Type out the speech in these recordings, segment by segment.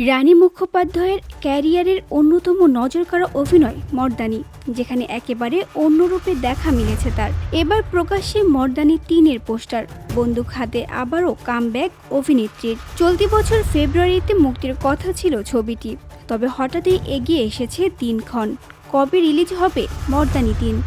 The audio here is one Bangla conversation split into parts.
রানী মুখোপাধ্যায়ের ক্যারিয়ারের অন্যতম নজরকাড়া অভিনয় মর্দানি, যেখানে একেবারে অন্য রূপে দেখা মিলেছে তার। এবার প্রকাশ্যে মর্দানি ৩-এর পোস্টার। বন্দুক হাতে আবারও কামব্যাক অভিনেত্রীর। চলতি বছর ফেব্রুয়ারিতে মুক্তির কথা ছিল ছবিটি, তবে হঠাৎই এগিয়ে এসেছে দিনক্ষণ। কবে রিলিজ হবে মর্দানি ৩?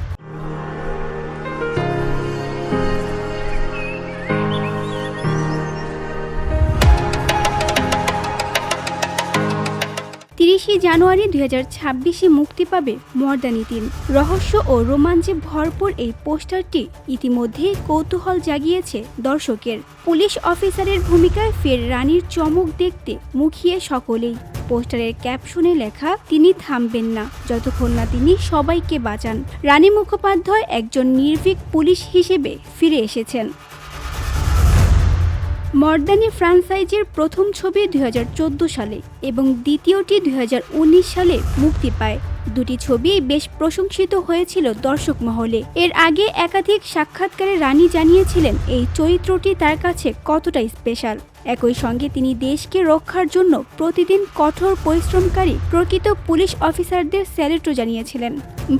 ৩০ জানুয়ারি ২০২৬ মুক্তি পাবে মর্দানি ৩। রহস্য ও রোমাঞ্চে ভরপুর এই পোস্টারটি ইতিমধ্যেই কৌতূহল জাগিয়েছে দর্শকের। পুলিশ অফিসারের ভূমিকায় ফের রানীর চমক দেখতে মুখিয়ে সকলেই। পোস্টারের ক্যাপশনে লেখা, তিনি থামবেন না যতক্ষণ না তিনি সবাইকে বাঁচান। রানী মুখোপাধ্যায় একজন নির্ভীক পুলিশ হিসেবে ফিরে এসেছেন। মর্দানি ফ্র্যাঞ্চাইজির প্রথম ছবি ২০১৪ সালে এবং দ্বিতীয়টি ২০১৯ সালে মুক্তি পায়। দুটি ছবি বেশ প্রশংসিত হয়েছিল দর্শক মহলে। এর আগে একাধিক সাক্ষাৎকারে রানী জানিয়েছিলেন এই চরিত্রটি তার কাছে কতটা স্পেশাল। একই সঙ্গে তিনি দেশকে রক্ষার জন্য প্রতিদিন কঠোর পরিশ্রমকারী প্রকৃত পুলিশ অফিসারদের স্যালুটও জানিয়েছিলেন।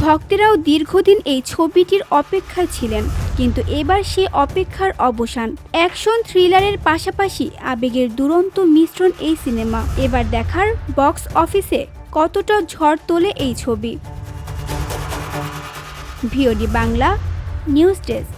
ভক্তেরাও দীর্ঘদিন এই ছবিটির অপেক্ষায় ছিলেন, কিন্তু এবার সেই অপেক্ষার অবসান। অ্যাকশন থ্রিলারের পাশাপাশি আবেগের দুরন্ত মিশ্রণ এই সিনেমা। এবার দেখার বক্স অফিসে কতটা ঝড় তোলে এই ছবি। VOD Bangla news desk.